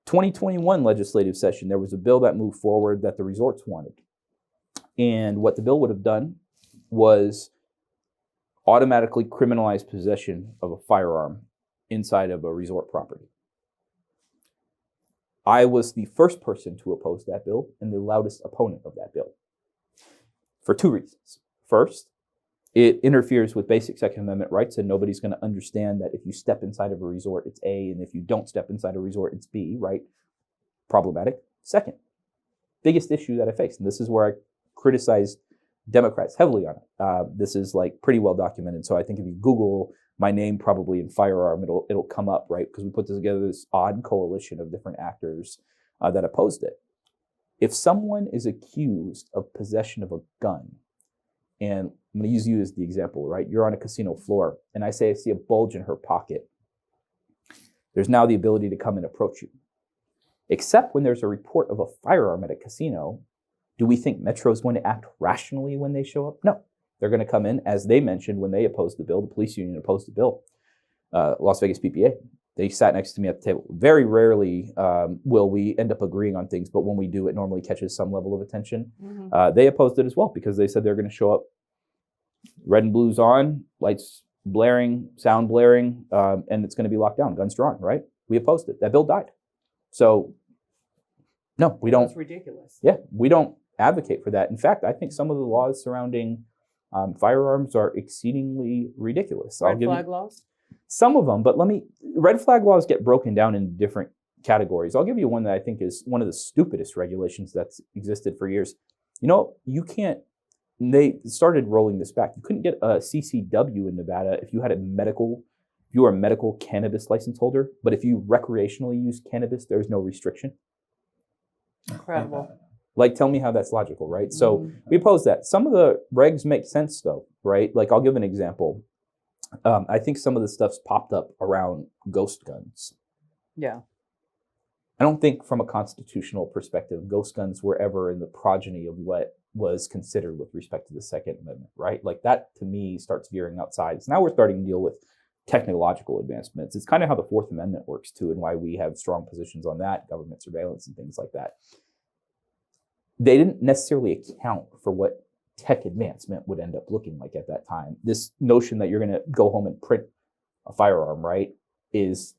S3: 2021 legislative session, there was a bill that moved forward that the resorts wanted. And what the bill would have done was automatically criminalize possession of a firearm inside of a resort property. I was the first person to oppose that bill and the loudest opponent of that bill for two reasons. First, it interferes with basic Second Amendment rights, and nobody's going to understand that if you step inside of a resort, it's A, and if you don't step inside a resort, it's B, right? Problematic. Second, biggest issue that I faced, and this is where I criticized Democrats heavily on it. This is like pretty well documented. So I think if you Google my name probably in firearm, it'll come up, right? Because we put together this odd coalition of different actors that opposed it. If someone is accused of possession of a gun, and I'm going to use you as the example, right? You're on a casino floor, and I say I see a bulge in her pocket. There's now the ability to come and approach you. Except when there's a report of a firearm at a casino, do we think Metro is going to act rationally when they show up? No. They're going to come in, as they mentioned when they opposed the bill, the police union opposed the bill, Las Vegas PPA. They sat next to me at the table. Very rarely will we end up agreeing on things, but when we do, it normally catches some level of attention. Mm-hmm. They opposed it as well because they said they're going to show up red and blues on, lights blaring, sound blaring, and it's going to be locked down, guns drawn, right? We opposed it. That bill died. So, no, we don't.
S2: That's ridiculous.
S3: Yeah, we don't advocate for that. In fact, I think some of the laws surrounding firearms are exceedingly ridiculous.
S2: Red flag laws?
S3: Some of them, but red flag laws get broken down into different categories. I'll give you one that I think is one of the stupidest regulations that's existed for years. They started rolling this back. You couldn't get a CCW in Nevada if you were a medical cannabis license holder, but if you recreationally use cannabis, there's no restriction.
S2: Incredible.
S3: Like, tell me how that's logical, right? So we oppose that. Some of the regs make sense though, right? Like, I'll give an example. I think some of the stuff's popped up around ghost guns.
S2: Yeah.
S3: I don't think from a constitutional perspective, ghost guns were ever in the progeny of what was considered with respect to the Second Amendment, right? Like, that to me starts veering outside. So now we're starting to deal with technological advancements. It's kind of how the Fourth Amendment works too, and why we have strong positions on that, government surveillance and things like that. They didn't necessarily account for what tech advancement would end up looking like at that time. This notion that you're going to go home and print a firearm, right, is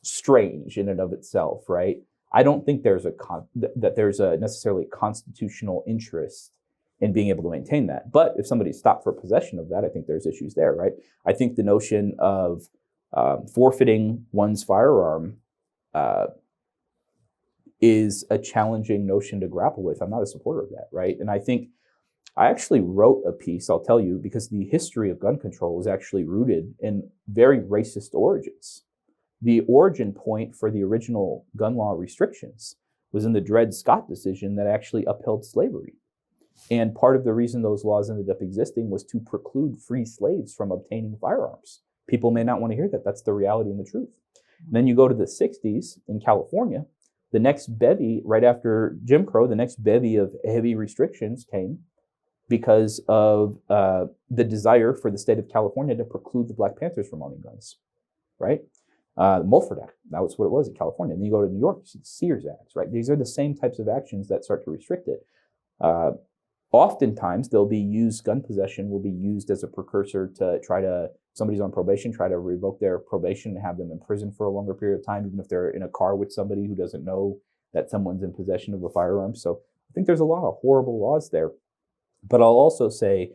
S3: strange in and of itself, right? I don't think there's a necessarily constitutional interest in being able to maintain that. But if somebody's stopped for possession of that, I think there's issues there, right? I think the notion of forfeiting one's firearm is a challenging notion to grapple with. I'm not a supporter of that, right? And I think I actually wrote a piece, I'll tell you, because the history of gun control is actually rooted in very racist origins. The origin point for the original gun law restrictions was in the Dred Scott decision that actually upheld slavery. And part of the reason those laws ended up existing was to preclude free slaves from obtaining firearms. People may not want to hear that. That's the reality and the truth. And then you go to the 60s in California, the next bevy, right after Jim Crow, the next bevy of heavy restrictions came because of the desire for the state of California to preclude the Black Panthers from owning guns, right? The Mulford Act, that was what it was in California. And then you go to New York, the Sears Acts, right? These are the same types of actions that start to restrict it. Oftentimes, gun possession will be used as a precursor to somebody's on probation, try to revoke their probation and have them in prison for a longer period of time, even if they're in a car with somebody who doesn't know that someone's in possession of a firearm. So I think there's a lot of horrible laws there. But I'll also say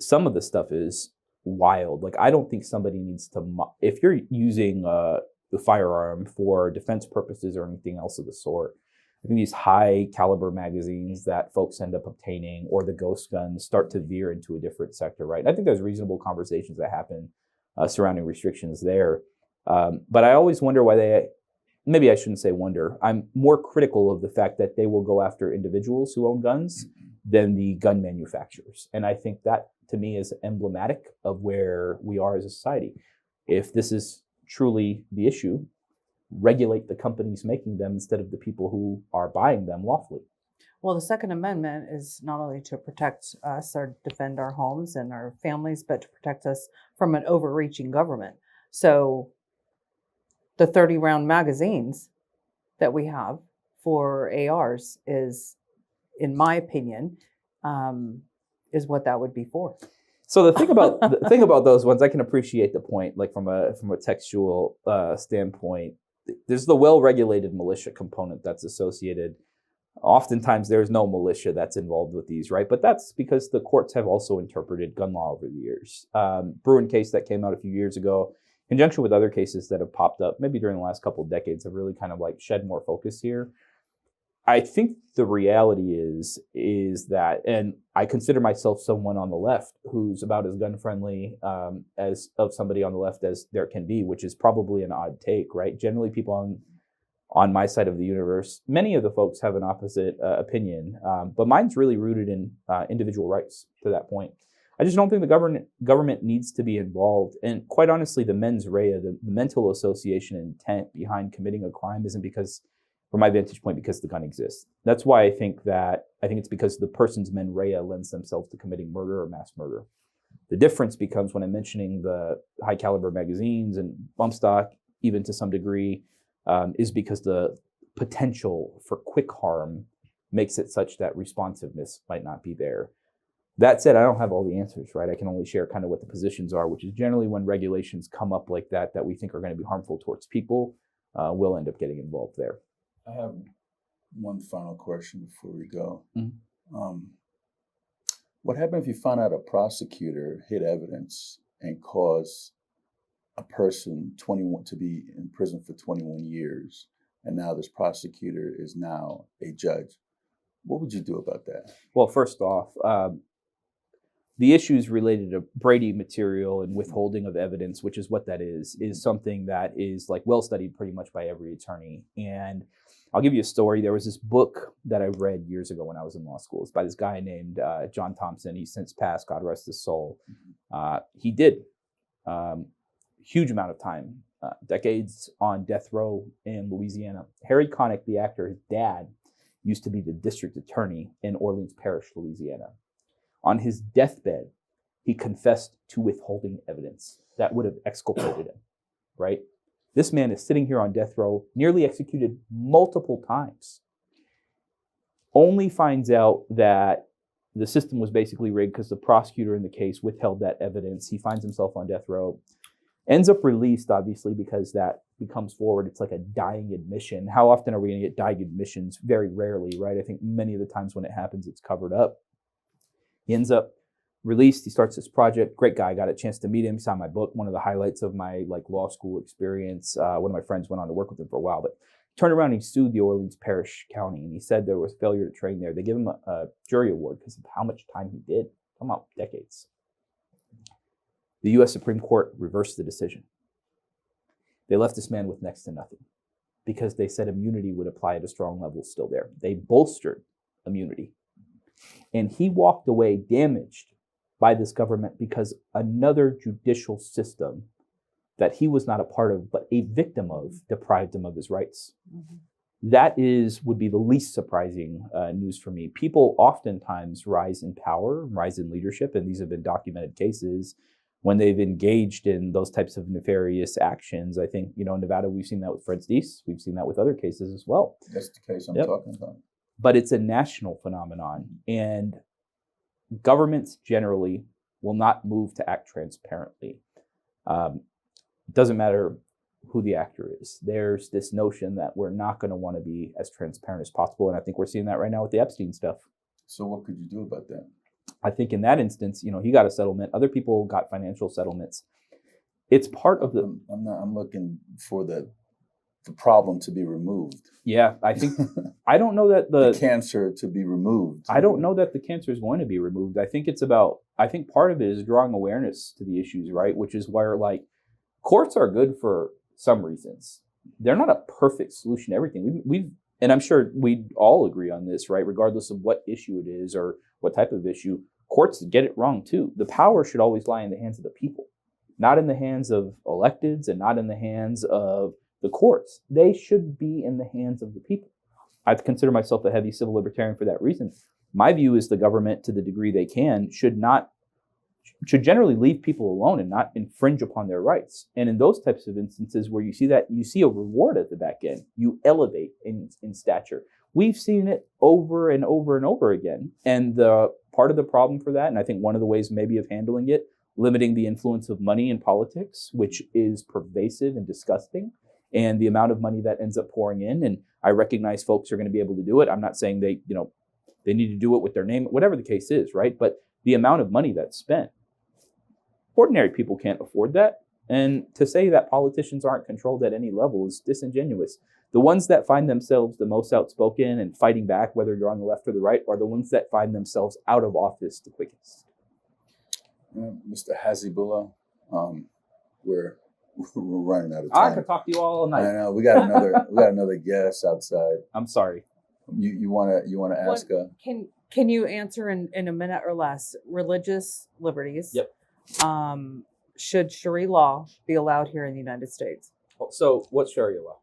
S3: some of the stuff is wild. Like, I don't think somebody needs to, if you're using the firearm for defense purposes or anything else of the sort, I think these high caliber magazines that folks end up obtaining or the ghost guns start to veer into a different sector, right? And I think there's reasonable conversations that happen surrounding restrictions there. But I always wonder why maybe I shouldn't say wonder. I'm more critical of the fact that they will go after individuals who own guns than the gun manufacturers. And I think that to me is emblematic of where we are as a society. If this is truly the issue, regulate the companies making them instead of the people who are buying them lawfully.
S2: Well, the Second Amendment is not only to protect us or defend our homes and our families, but to protect us from an overreaching government. So the 30-round magazines that we have for ARs is, in my opinion, is what that would be for.
S3: So the thing about those ones, I can appreciate the point, like from a textual standpoint. There's the well-regulated militia component that's associated. Oftentimes, there's no militia that's involved with these, right? But that's because the courts have also interpreted gun law over the years. Bruin case that came out a few years ago, in conjunction with other cases that have popped up, maybe during the last couple of decades, have really kind of like shed more focus here. I think the reality is that, and I consider myself someone on the left who's about as gun friendly as of somebody on the left as there can be, which is probably an odd take, right? Generally, people on my side of the universe, many of the folks have an opposite opinion, but mine's really rooted in individual rights to that point. I just don't think the government needs to be involved. And quite honestly, the mens rea, the mental association intent behind committing a crime isn't because, from my vantage point, because the gun exists. That's why I think it's because the person's mens rea lends themselves to committing murder or mass murder. The difference becomes when I'm mentioning the high caliber magazines and bump stock, even to some degree, is because the potential for quick harm makes it such that responsiveness might not be there. That said, I don't have all the answers, right? I can only share kind of what the positions are, which is generally when regulations come up like that we think are going to be harmful towards people, we'll end up getting involved there.
S1: I have one final question before we go.
S3: Mm-hmm.
S1: What happened if you found out a prosecutor hid evidence and caused a person 21 to be in prison for 21 years, and now this prosecutor is now a judge? What would you do about that?
S3: Well, first off, the issues related to Brady material and withholding of evidence, which is what that is something that is like well studied pretty much by every attorney. And I'll give you a story. There was this book that I read years ago when I was in law school. It's by this guy named John Thompson. He's since passed, God rest his soul. He did huge amount of time, decades on death row in Louisiana. Harry Connick, the actor, his dad, used to be the district attorney in Orleans Parish, Louisiana. On his deathbed, he confessed to withholding evidence that would have exculpated him, right? This man is sitting here on death row, nearly executed multiple times, only finds out that the system was basically rigged because the prosecutor in the case withheld that evidence. He finds himself on death row, ends up released, obviously, because that becomes forward. It's like a dying admission. How often are we going to get dying admissions? Very rarely, right? I think many of the times when it happens, it's covered up. He ends up released. He starts this project. Great guy. Got a chance to meet him. He signed my book. One of the highlights of my law school experience. One of my friends went on to work with him for a while, but turned around and he sued the Orleans Parish County, and he said there was failure to train there. They give him a jury award because of how much time he did. Come on, decades. The U.S. Supreme Court reversed the decision. They left this man with next to nothing because they said immunity would apply at a strong level still there. They bolstered immunity. And he walked away damaged by this government because another judicial system that he was not a part of, but a victim of, deprived him of his rights. Mm-hmm. That would be the least surprising news for me. People oftentimes rise in power, rise in leadership, and these have been documented cases when they've engaged in those types of nefarious actions. I think, in Nevada, we've seen that with Fred Deese. We've seen that with other cases as well.
S1: That's the case I'm talking about.
S3: But it's a national phenomenon, and governments generally will not move to act transparently. It doesn't matter who the actor is. There's this notion that we're not going to want to be as transparent as possible, and I think we're seeing that right now with the Epstein stuff.
S1: So what could you do about that?
S3: I think in that instance, he got a settlement. Other people got financial settlements. It's part of the...
S1: I'm looking for the problem to be removed.
S3: Yeah, I think... I don't know that the
S1: cancer to be removed.
S3: I don't know that the cancer is going to be removed. I think part of it is drawing awareness to the issues, right? Which is where, courts are good for some reasons. They're not a perfect solution to everything. We've and I'm sure we'd all agree on this, right? Regardless of what issue it is or what type of issue, courts get it wrong too. The power should always lie in the hands of the people, not in the hands of electeds and not in the hands of the courts. They should be in the hands of the people. I consider myself a heavy civil libertarian for that reason. My view is the government, to the degree they can, should not should generally leave people alone and not infringe upon their rights. And in those types of instances where you see that, you see a reward at the back end. You elevate in stature. We've seen it over and over and over again. And the part of the problem for that, and I think one of the ways maybe of handling it, limiting the influence of money in politics, which is pervasive and disgusting, and the amount of money that ends up pouring in. And I recognize folks are going to be able to do it. I'm not saying they need to do it with their name, whatever the case is, right? But the amount of money that's spent, ordinary people can't afford that. And to say that politicians aren't controlled at any level is disingenuous. The ones that find themselves the most outspoken and fighting back, whether you're on the left or the right, are the ones that find themselves out of office the quickest.
S1: Mr. Haseebullah, we're running out of time.
S3: I could talk to you all night.
S1: I know we got another guest outside.
S3: I'm sorry.
S1: You wanna ask?
S4: Can you answer in a minute or less? Religious liberties.
S3: Yep.
S4: Should Sharia law be allowed here in the United States?
S3: So what's Sharia law?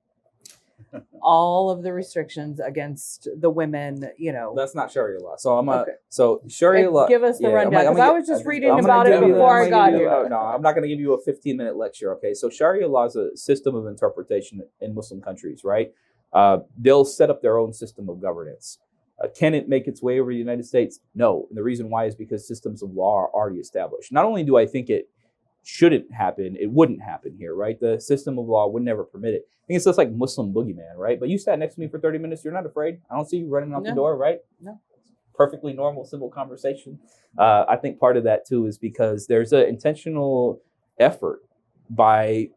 S4: All of the restrictions against the women,
S3: That's not Sharia law. So
S4: Okay.
S3: So Sharia law.
S4: Give us the rundown, because I was just reading
S3: I'm
S4: about
S3: gonna
S4: it
S3: give you-
S4: before
S3: I'm
S4: I
S3: gonna
S4: got
S3: give you-
S4: here.
S3: No, I'm not going to give you a 15-minute lecture. Okay. So Sharia law is a system of interpretation in Muslim countries, right? They'll set up their own system of governance. Can it make its way over the United States? No. And the reason why is because systems of law are already established. Not only do I think it shouldn't happen, it wouldn't happen here, right? The system of law would never permit it. I think it's just like Muslim boogeyman, right? But you sat next to me for 30 minutes. You're not afraid. I don't see you running out the
S4: No.
S3: door, right?
S4: No.
S3: Perfectly normal civil conversation. I think part of that too is because there's an intentional effort by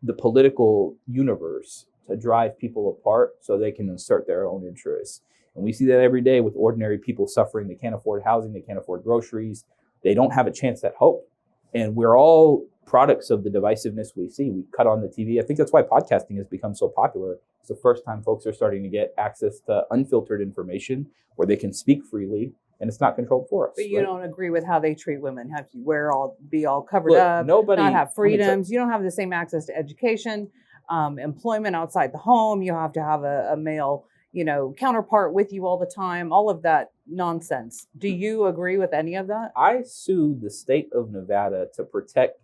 S3: the political universe to drive people apart so they can assert their own interests. And we see that every day with ordinary people suffering. They can't afford housing. They can't afford groceries. They don't have a chance at hope. And we're all products of the divisiveness we see. We cut on the TV. I think that's why podcasting has become so popular. It's the first time folks are starting to get access to unfiltered information where they can speak freely and it's not controlled for us.
S4: But you
S3: right?
S4: don't agree with how they treat women. Have to be all covered
S3: Look,
S4: up,
S3: nobody
S4: not have
S3: let me tell-
S4: freedoms. You don't have the same access to education, employment outside the home. You have to have a male, counterpart with you all the time. All of that nonsense. Do you agree with any of that?
S3: I sued the state of Nevada to protect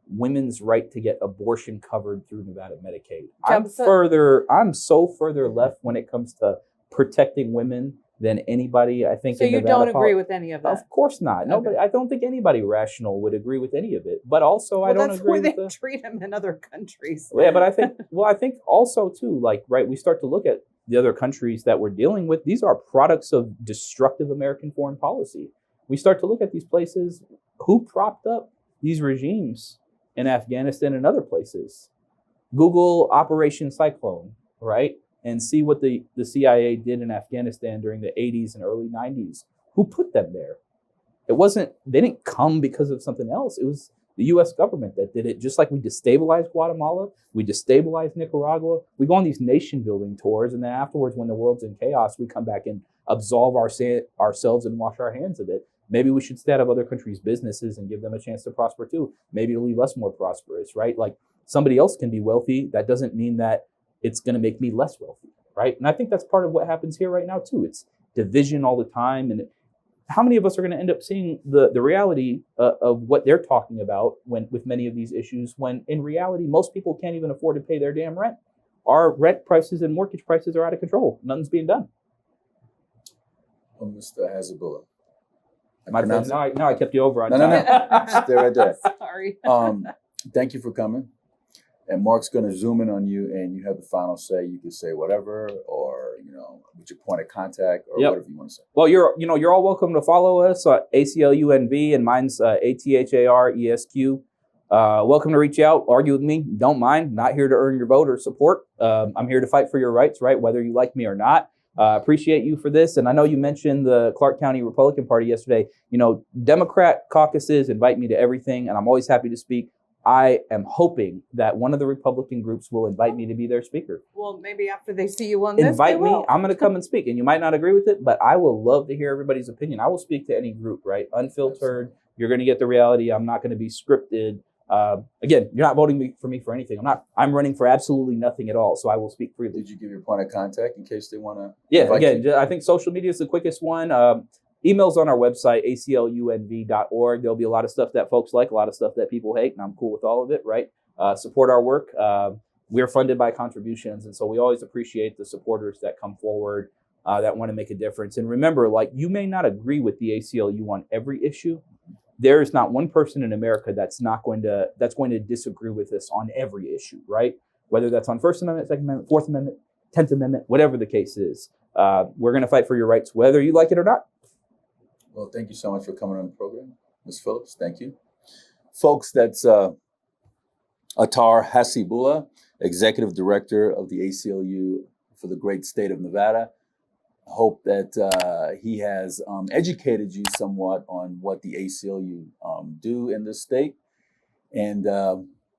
S3: women's right to get abortion covered through Nevada Medicaid. I'm so further left when it comes to protecting women than anybody, I think.
S4: So
S3: in
S4: you
S3: Nevada
S4: don't agree with any of that?
S3: Of course not.
S4: Okay.
S3: Nobody. I don't think anybody rational would agree with any of it. But also, I
S4: Well,
S3: don't
S4: that's
S3: agree
S4: where they
S3: with the.
S4: treat them in other countries.
S3: Yeah, but I think also too, we start to look at the other countries that we're dealing with. These are products of destructive American foreign policy. We start to look at these places. Who propped up these regimes in Afghanistan and other places? Google Operation Cyclone, right? And see what the CIA did in Afghanistan during the 80s and early 90s. Who put them there? They didn't come because of something else. It was the US government that did it, just like we destabilized Guatemala, we destabilized Nicaragua. We go on these nation building tours, and then afterwards, when the world's in chaos, we come back and absolve ourselves and wash our hands of it. Maybe we should stay out of other countries' businesses and give them a chance to prosper too. Maybe it'll leave us more prosperous, right? Like somebody else can be wealthy. That doesn't mean that it's going to make me less wealthy, right? And I think that's part of what happens here right now too. It's division all the time. And how many of us are going to end up seeing the reality of what they're talking about with many of these issues, when in reality, most people can't even afford to pay their damn rent. Our rent prices and mortgage prices are out of control. Nothing's being done.
S1: Oh, Mr. Haseebullah.
S3: Now I kept you over on
S1: No. Stay right there.
S4: Sorry.
S1: Thank you for coming. And Mark's going to zoom in on you, and you have the final say. You can say whatever, or with your point of contact, or whatever you want to say.
S3: Well, you're all welcome to follow us at ACLU and mine's ATHARESQ. Welcome to reach out, argue with me. Don't mind. Not here to earn your vote or support. I'm here to fight for your rights, right? Whether you like me or not. Appreciate you for this. And I know you mentioned the Clark County Republican Party yesterday. Democrat caucuses invite me to everything, and I'm always happy to speak. I am hoping that one of the Republican groups will invite me to be their speaker.
S4: Well, maybe after they see you on this,
S3: Invite
S4: they
S3: me.
S4: will.
S3: I'm going to come and speak. And you might not agree with it, but I will love to hear everybody's opinion. I will speak to any group, right? Unfiltered. You're going to get the reality. I'm not going to be scripted. Again, you're not voting for me for anything. I'm running for absolutely nothing at all. So I will speak freely.
S1: Did you give your point of contact in case they want to?
S3: Yeah, again, I think social media is the quickest one. emails on our website, aclunv.org. There'll be a lot of stuff that folks like, a lot of stuff that people hate, and I'm cool with all of it, right? Support our work. We're funded by contributions, and so we always appreciate the supporters that come forward that want to make a difference. And remember, like, you may not agree with the ACLU on every issue. There is not one person in America that's going to disagree with us on every issue, right? Whether that's on First Amendment, Second Amendment, Fourth Amendment, 10th Amendment, whatever the case is. We're going to fight for your rights, whether you like it or not.
S1: Well, thank you so much for coming on the program, Ms. Phillips. Thank you. Folks, that's Athar Haseebullah, Executive Director of the ACLU for the great state of Nevada. I hope that he has educated you somewhat on what the ACLU do in this state, and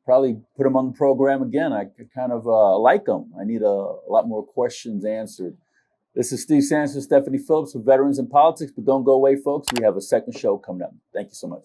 S1: probably put him on the program again. I kind of like him. I need a lot more questions answered. This is Steve Sands and Stephanie Phillips for Veterans in Politics, but don't go away, folks. We have a second show coming up. Thank you so much.